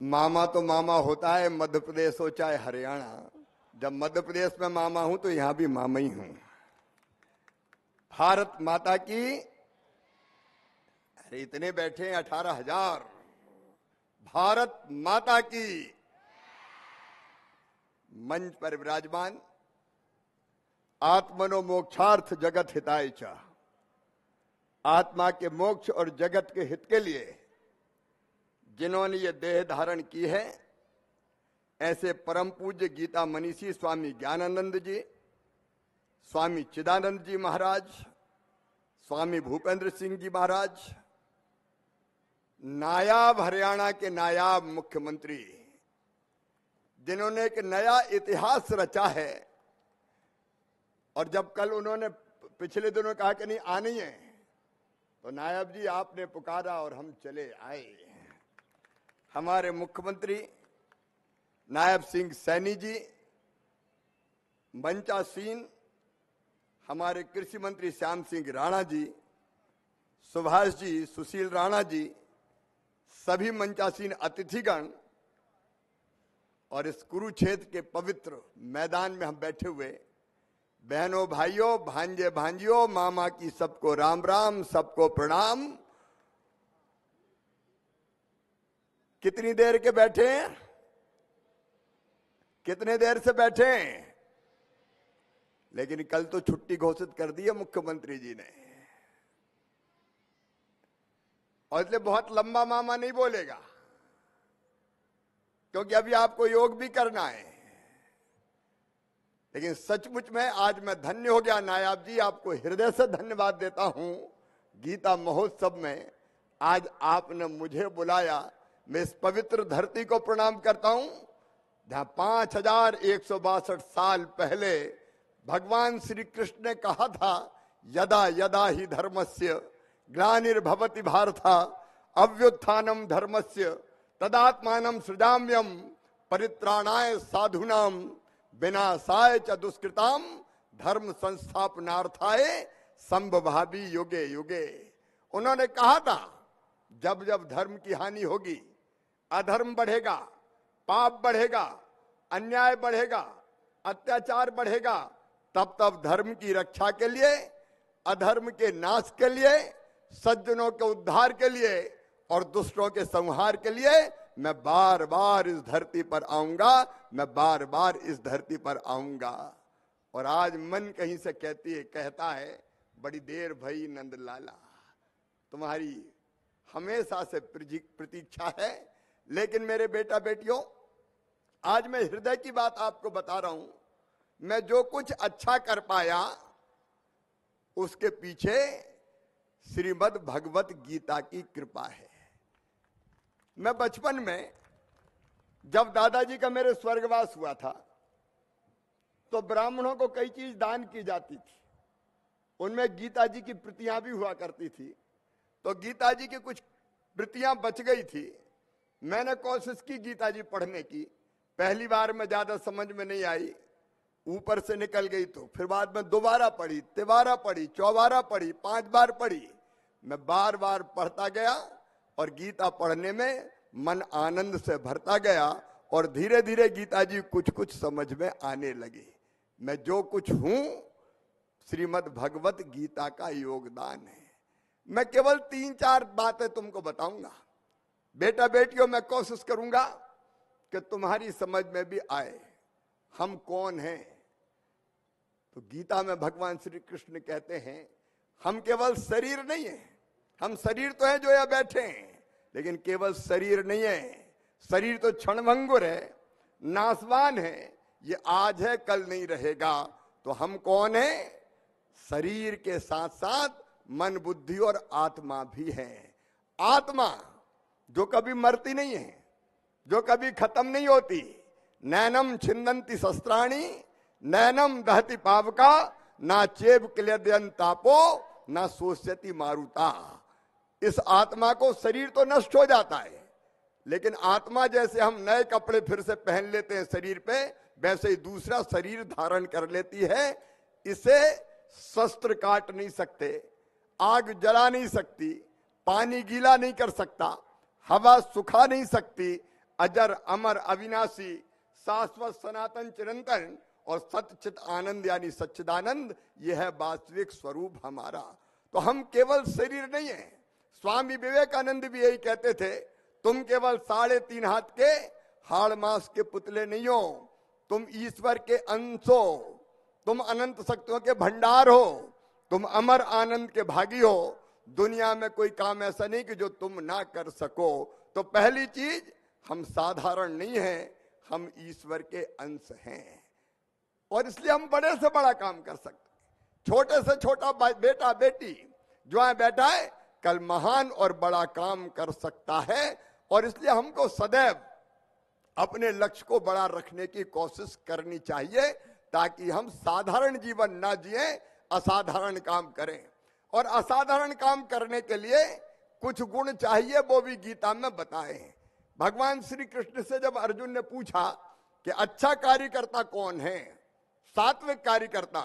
मामा तो मामा होता है, मध्य प्रदेश हो चाहे हरियाणा। जब मध्य प्रदेश में मामा हूं तो यहां भी मामा ही हूं। भारत माता की, अरे इतने बैठे हैं 18,000। भारत माता की। मंच पर विराजमान आत्मनो मोक्षार्थ जगत हिताय च, आत्मा के मोक्ष और जगत के हित के लिए जिन्होंने ये देह धारण की है, ऐसे परम पूज्य गीता मनीषी स्वामी ज्ञानानंद जी, स्वामी चिदानंद जी महाराज, स्वामी भूपेंद्र सिंह जी महाराज, नायाब हरियाणा के नायाब मुख्यमंत्री, जिन्होंने एक नया इतिहास रचा है। और जब कल उन्होंने पिछले दिनों कहा कि नहीं आनी है, तो नायब जी आपने पुकारा और हम चले आए। हमारे मुख्यमंत्री नायब सिंह सैनी जी, मंचासीन हमारे कृषि मंत्री श्याम सिंह राणा जी, सुभाष जी, सुशील राणा जी, सभी मंचासीन अतिथिगण और इस कुरुक्षेत्र के पवित्र मैदान में हम बैठे हुए बहनों भाइयों, भांजे भांजियों, मामा की सबको राम राम, सबको प्रणाम। कितनी देर के बैठे हैं? कितने देर से बैठे हैं? लेकिन कल तो छुट्टी घोषित कर दी है मुख्यमंत्री जी ने, और इसलिए बहुत लंबा मामा नहीं बोलेगा, क्योंकि अभी आपको योग भी करना है। लेकिन सचमुच में आज मैं धन्य हो गया नायाब जी, आपको हृदय से धन्यवाद देता हूं। गीता महोत्सव में आज आपने मुझे बुलाया, मैं इस पवित्र धरती को प्रणाम करता हूं, जहां 5162 साल पहले भगवान श्री कृष्ण ने कहा था, यदा यदा ही धर्मस्य ग्लानिर्भवति भारत अव्युत्थानम धर्मस्य तदात्मानं सृजाम्यहम् परित्राणाय साधूनां विनाशाय च दुष्कृताम धर्म संस्थापनार्थाय संभवामि युगे युगे। उन्होंने कहा था, जब जब धर्म की हानि होगी, अधर्म बढ़ेगा, पाप बढ़ेगा, अन्याय बढ़ेगा, अत्याचार बढ़ेगा, तब तब धर्म की रक्षा के लिए, अधर्म के नाश के लिए, सज्जनों के उद्धार के लिए और दुष्टों के संहार के लिए मैं बार बार इस धरती पर आऊंगा, मैं बार बार इस धरती पर आऊंगा। और आज मन कहीं से कहता है, बड़ी देर भई नंद लाला, तुम्हारी हमेशा से प्रतीक्षा है। लेकिन मेरे बेटा बेटियों, आज मैं हृदय की बात आपको बता रहा हूं। मैं जो कुछ अच्छा कर पाया, उसके पीछे श्रीमद् भगवत गीता की कृपा है। मैं बचपन में, जब दादाजी का मेरे स्वर्गवास हुआ था, तो ब्राह्मणों को कई चीज दान की जाती थी। उनमें गीता जी की प्रतियां भी हुआ करती थी। तो गीता जी की कुछ प्रतियां बच गई थी। मैंने कोशिश की गीता जी पढ़ने की। पहली बार में ज्यादा समझ में नहीं आई, ऊपर से निकल गई। तो फिर बाद में दोबारा पढ़ी, तिबारा पढ़ी, चौबारा पढ़ी, 5 बार पढ़ी। मैं बार बार पढ़ता गया और गीता पढ़ने में मन आनंद से भरता गया, और धीरे धीरे गीता जी कुछ कुछ समझ में आने लगी। मैं जो कुछ हूं, श्रीमद् भगवत गीता का योगदान है। मैं केवल 3-4 बातें तुमको बताऊंगा। बेटा बेटियों, मैं कोशिश करूंगा कि तुम्हारी समझ में भी आए हम कौन हैं। तो गीता में भगवान श्री कृष्ण कहते हैं, हम केवल शरीर नहीं है। हम शरीर तो है जो यहां बैठे हैं, लेकिन केवल शरीर नहीं है। शरीर तो क्षणभंगुर है, नाशवान है, ये आज है कल नहीं रहेगा। तो हम कौन है? शरीर के साथ साथ मन, बुद्धि और आत्मा भी है। आत्मा जो कभी मरती नहीं है, जो कभी खत्म नहीं होती। नैनम छिन्दन्ति शस्त्राणि नैनम दहति पावका ना चेब क्लेदयन् तापो ना शोष्यति मारुता। इस आत्मा को, शरीर तो नष्ट हो जाता है, लेकिन आत्मा जैसे हम नए कपड़े फिर से पहन लेते हैं शरीर पे, वैसे ही दूसरा शरीर धारण कर लेती है। इसे शस्त्र काट नहीं सकते, आग जला नहीं सकती, पानी गीला नहीं कर सकता, हवा सुखा नहीं सकती, अजर अमर अविनाशी शाश्वत सनातन चिरंतन और सच्चित आनंद यानी सच्चिदानंद, यह है वास्तविक स्वरूप हमारा। तो हम केवल शरीर नहीं है। स्वामी विवेकानंद भी यही कहते थे, तुम केवल 3.5 हाथ के हाड़ मांस के पुतले नहीं हो, तुम ईश्वर के अंश हो, तुम अनंत शक्तियों के भंडार हो, तुम अमर आनंद के भागी हो। दुनिया में कोई काम ऐसा नहीं कि जो तुम ना कर सको। तो पहली चीज, हम साधारण नहीं हैं, हम ईश्वर के अंश हैं और इसलिए हम बड़े से बड़ा काम कर सकते हैं। छोटे से छोटा बेटा बेटी जो यहाँ बैठा है, कल महान और बड़ा काम कर सकता है। और इसलिए हमको सदैव अपने लक्ष्य को बड़ा रखने की कोशिश करनी चाहिए, ताकि हम साधारण जीवन ना जिए, असाधारण काम करें। और असाधारण काम करने के लिए कुछ गुण चाहिए, वो भी गीता में बताए हैं। भगवान श्री कृष्ण से जब अर्जुन ने पूछा कि अच्छा कार्यकर्ता कौन है, सात्विक कार्यकर्ता,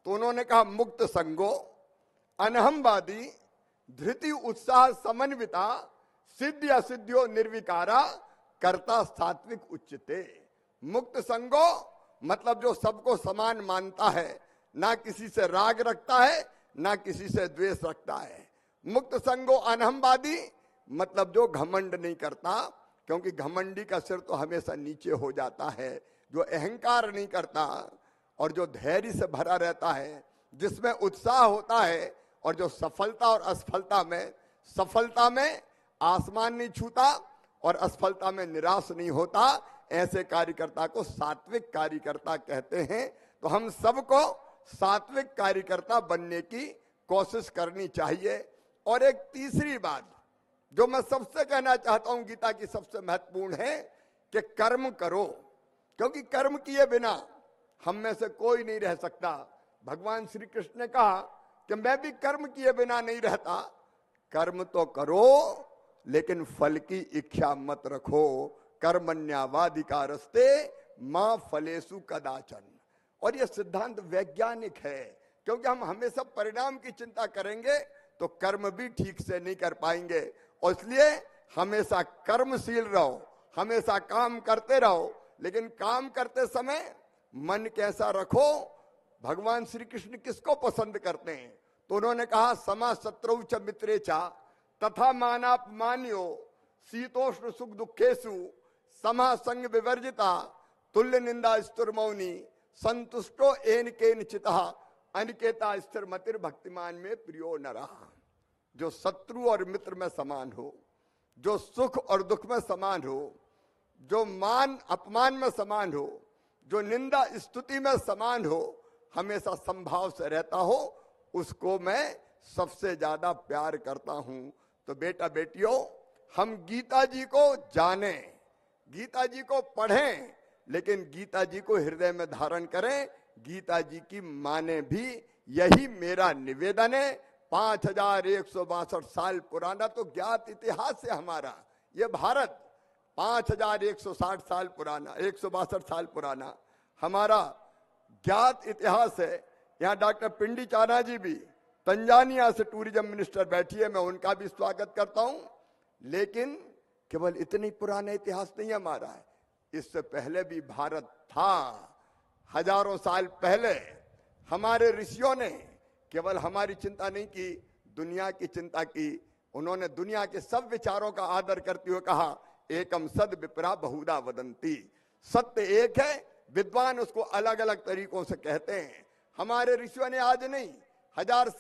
तो उन्होंने कहा मुक्त संगो, अनहमवादी, धृति उत्साह समन्विता, सिद्धि असिद्धियो निर्विकारा, कर्ता सात्विक उच्चते। मुक्त संगो मतलब जो सबको समान मानता है, ना किसी से राग रखता है, ना किसी से द्वेष रखता है। मुक्त संगो अनहमवादी मतलब जो घमंड नहीं करता, क्योंकि घमंडी का सिर तो हमेशा नीचे हो जाता है। जो अहंकार नहीं करता और जो धैर्य से भरा रहता है, जिसमें उत्साह होता है, और जो सफलता और असफलता में, सफलता में आसमान नहीं छूता और असफलता में निराश नहीं होता, ऐसे कार्यकर्ता को सात्विक कार्यकर्ता कहते हैं। तो हम सबको सात्विक कार्यकर्ता बनने की कोशिश करनी चाहिए। और एक तीसरी बात जो मैं सबसे कहना चाहता हूं, गीता की सबसे महत्वपूर्ण है कि कर्म करो, क्योंकि कर्म किए बिना हम में से कोई नहीं रह सकता। भगवान श्री कृष्ण ने कहा कि मैं भी कर्म किए बिना नहीं रहता। कर्म तो करो, लेकिन फल की इच्छा मत रखो। कर्मण्यवाधिकारस्ते मां फलेषु कदाचन। और यह सिद्धांत वैज्ञानिक है, क्योंकि हम हमेशा परिणाम की चिंता करेंगे तो कर्म भी ठीक से नहीं कर पाएंगे। और इसलिए हमेशा कर्मशील रहो, हमेशा काम करते रहो, लेकिन काम करते समय मन कैसा रखो। भगवान श्री कृष्ण किसको पसंद करते हैं? तो उन्होंने कहा समा शत्रु च मित्रे चा तथा मानापमान्यो शीतोष्ण सुख दुखेशु समा संग विवर्जिता तुल्य निंदा स्तुर मौनी संतुष्टो एन केन चिता अनिकेता स्थिर मतिर भक्तिमान में प्रियो न रहा। जो शत्रु और मित्र में समान हो, जो सुख और दुख में समान हो, जो मान अपमान में समान हो, जो निंदा स्तुति में समान हो, हमेशा संभाव से रहता हो, उसको मैं सबसे ज्यादा प्यार करता हूं। तो बेटा बेटियों, हम गीता जी को जानें, गीता जी को पढ़ें, लेकिन गीता जी को हृदय में धारण करें, गीता जी की माने भी। यही मेरा निवेदन है। 5162 साल पुराना तो ज्ञात इतिहास है हमारा। ये भारत 5160 साल पुराना, 162 साल पुराना हमारा ज्ञात इतिहास है। यहाँ डॉक्टर पिंडी चाना जी भी तंजानिया से टूरिज्म मिनिस्टर बैठी है, मैं उनका भी स्वागत करता हूं। लेकिन केवल इतनी पुराना इतिहास नहीं हमारा है, इससे पहले भी भारत था। हजारों साल पहले हमारे ऋषियों ने केवल हमारी चिंता नहीं की, दुनिया की चिंता की। उन्होंने दुनिया के सब विचारों का आदर करते हुए कहा एकम सद विप्रा बहुधा वदंती। सत्य एक है, विद्वान उसको अलग अलग तरीकों से कहते हैं। हमारे ऋषियों ने आज नहीं, हजारों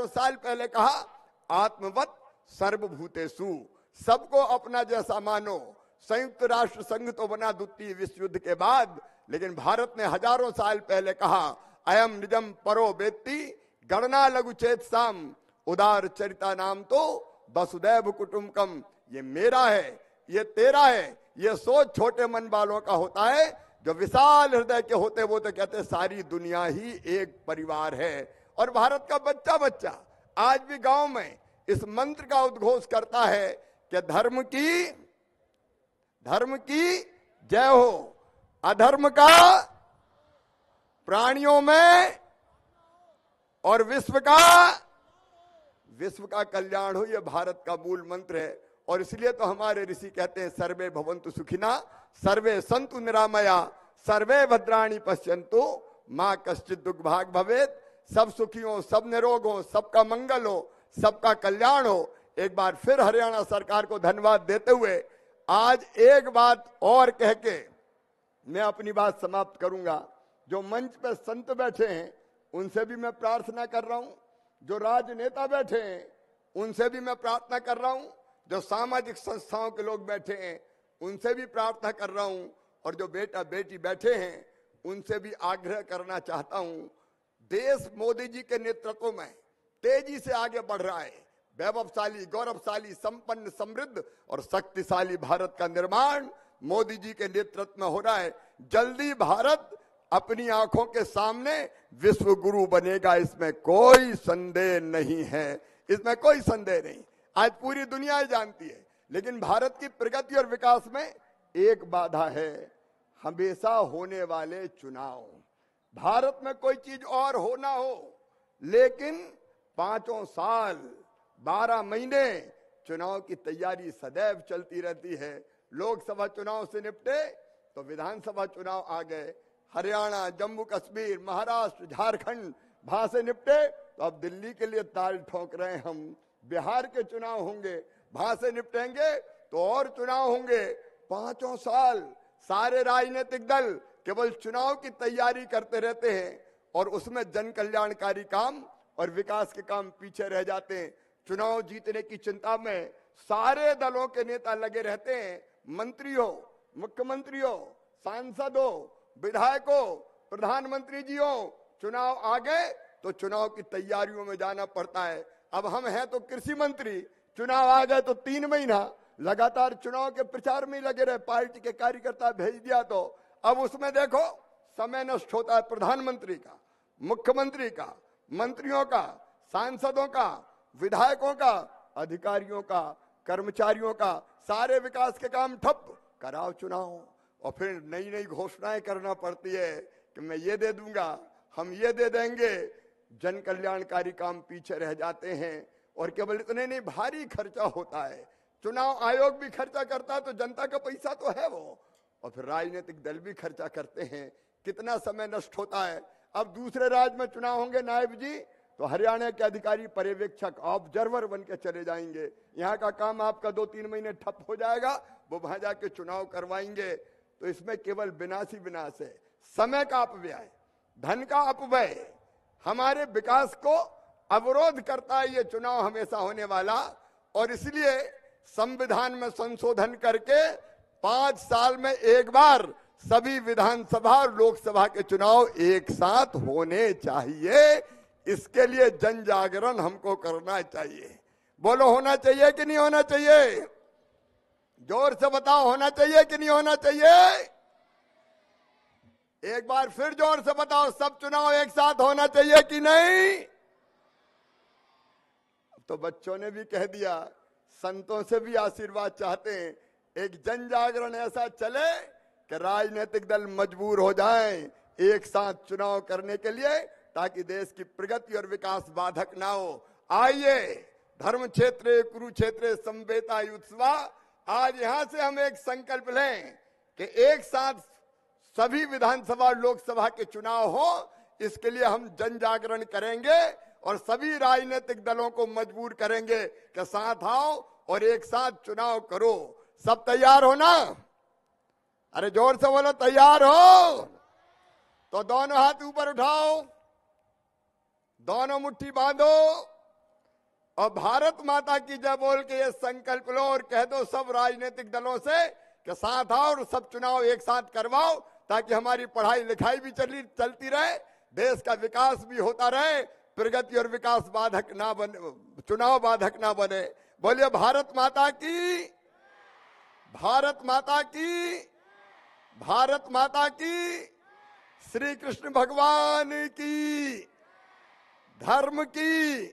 साल पहले कहा आत्मवत सर्वभूतेषु, सबको अपना जैसा मानो। संयुक्त राष्ट्र संघ तो बना द्वितीय विश्व युद्ध के बाद, लेकिन भारत ने हजारों साल पहले कहा अयम निजम परो वेत्ति गणना लघु चेत साम उदार चरिता नाम तो वसुदैव कुटुंबकम। ये मेरा है, ये तेरा है। ये सोच छोटे मन वालों का होता है, जो विशाल हृदय के होते वो तो कहते सारी दुनिया ही एक परिवार है। और भारत का बच्चा बच्चा आज भी गांव में इस मंत्र का उद्घोष करता है कि धर्म की जय हो, अधर्म का प्राणियों में और विश्व का कल्याण हो। यह भारत का मूल मंत्र है। और इसलिए तो हमारे ऋषि कहते हैं सर्वे भवन्तु सुखिना, सर्वे सन्तु निरामया, सर्वे भद्राणि पश्यन्तु, मां कश्चित् दुख भाग भवेत्। सब सुखी हो, सब निरोग हो, सबका मंगल हो, सबका कल्याण हो। एक बार फिर हरियाणा सरकार को धन्यवाद देते हुए आज एक बात और कह के मैं अपनी बात समाप्त करूंगा। जो मंच पे संत बैठे हैं उनसे भी मैं प्रार्थना कर रहा हूं, जो राजनेता बैठे हैं उनसे भी मैं प्रार्थना कर रहा हूं, जो सामाजिक संस्थाओं के लोग बैठे हैं उनसे भी प्रार्थना कर रहा हूं, और जो बेटा बेटी बैठे हैं उनसे भी आग्रह करना चाहता हूं। देश मोदी जी के नेतृत्व में तेजी से आगे बढ़ रहा है। वैभवशाली, गौरवशाली, संपन्न, समृद्ध और शक्तिशाली भारत का निर्माण मोदी जी के नेतृत्व में हो रहा है। जल्दी भारत अपनी आंखों के सामने विश्व गुरु बनेगा, इसमें कोई संदेह नहीं है, इसमें कोई संदेह नहीं। आज पूरी दुनिया जानती है, लेकिन भारत की प्रगति और विकास में एक बाधा है, हमेशा होने वाले चुनाव। भारत में कोई चीज और हो ना हो, लेकिन 5 साल 12 महीने चुनाव की तैयारी सदैव चलती रहती है। लोकसभा चुनाव से निपटे तो विधानसभा चुनाव आ गए, हरियाणा, जम्मू कश्मीर, महाराष्ट्र, झारखंड वहां से निपटे तो अब दिल्ली के लिए ताल ठोक रहे हैं हम। बिहार के चुनाव होंगे, वहां से निपटेंगे तो और चुनाव होंगे। 5 साल सारे राजनीतिक दल केवल चुनाव की तैयारी करते रहते हैं और उसमें जन कल्याणकारी काम और विकास के काम पीछे रह जाते हैं। चुनाव जीतने की चिंता में सारे दलों के नेता लगे रहते हैं। मंत्री हो, मुख्यमंत्री हो, सांसद हो, विधायक हो, प्रधानमंत्री जी हो, चुनाव आ गए तो चुनाव की तैयारियों में जाना पड़ता है। अब हम हैं तो कृषि मंत्री, चुनाव आ गए तो 3 महीना लगातार चुनाव के प्रचार में लगे रहे, पार्टी के कार्यकर्ता भेज दिया तो अब उसमें देखो समय नष्ट होता है प्रधानमंत्री का, मुख्यमंत्री का, मंत्रियों का, सांसदों का, विधायकों का, अधिकारियों का, कर्मचारियों का, सारे विकास के काम ठप, कराओ चुनाव। और फिर नई नई घोषणाएं करना पड़ती है कि मैं ये दे दूंगा, हम ये दे देंगे। जन कल्याणकारी काम पीछे रह जाते हैं और केवल इतने नहीं, भारी खर्चा होता है। चुनाव आयोग भी खर्चा करता है तो जनता का पैसा तो है वो, और फिर राजनीतिक दल भी खर्चा करते हैं, कितना समय नष्ट होता है। अब दूसरे राज्य में चुनाव होंगे नायब जी, तो हरियाणा के अधिकारी पर्यवेक्षक ऑब्जर्वर बन के चले जाएंगे। यहाँ का काम आपका 2-3 महीने ठप हो जाएगा, वो वहां जाके चुनाव करवाएंगे। तो इसमें केवल विनाश ही विनाश है, समय का अपव्यय, धन का अपव्यय, हमारे विकास को अवरोध करता है ये चुनाव हमेशा होने वाला। और इसलिए संविधान में संशोधन करके 5 साल में एक बार सभी विधानसभा और लोकसभा के चुनाव एक साथ होने चाहिए। इसके लिए जन जागरण हमको करना चाहिए। बोलो, होना चाहिए कि नहीं होना चाहिए? जोर से बताओ, होना चाहिए कि नहीं होना चाहिए? एक बार फिर जोर से बताओ, सब चुनाव एक साथ होना चाहिए कि नहीं? तो बच्चों ने भी कह दिया, संतों से भी आशीर्वाद चाहते हैं। एक जन जागरण ऐसा चले कि राजनीतिक दल मजबूर हो जाएं एक साथ चुनाव करने के लिए, ताकि देश की प्रगति और विकास बाधक ना हो। आइए, धर्म क्षेत्र कुरुक्षेत्र संवेता युत्सवा, आज यहां से हम एक संकल्प लें कि एक साथ सभी विधानसभा लोकसभा के चुनाव हो। इसके लिए हम जन जागरण करेंगे और सभी राजनीतिक दलों को मजबूर करेंगे कि साथ आओ और एक साथ चुनाव करो। सब तैयार हो ना? अरे जोर से बोलो, तैयार हो? तो दोनों हाथ ऊपर उठाओ, दोनों मुट्ठी बांधो और भारत माता की जय बोल के ये संकल्प लो और कह दो सब राजनीतिक दलों से कि साथ आओ और सब चुनाव एक साथ करवाओ, ताकि हमारी पढ़ाई लिखाई भी चलती रहे, देश का विकास भी होता रहे, प्रगति और विकास बाधक ना बने, चुनाव बाधक ना बने। बोलिए भारत माता की, भारत माता की, भारत माता की, श्री कृष्ण भगवान की, धर्म की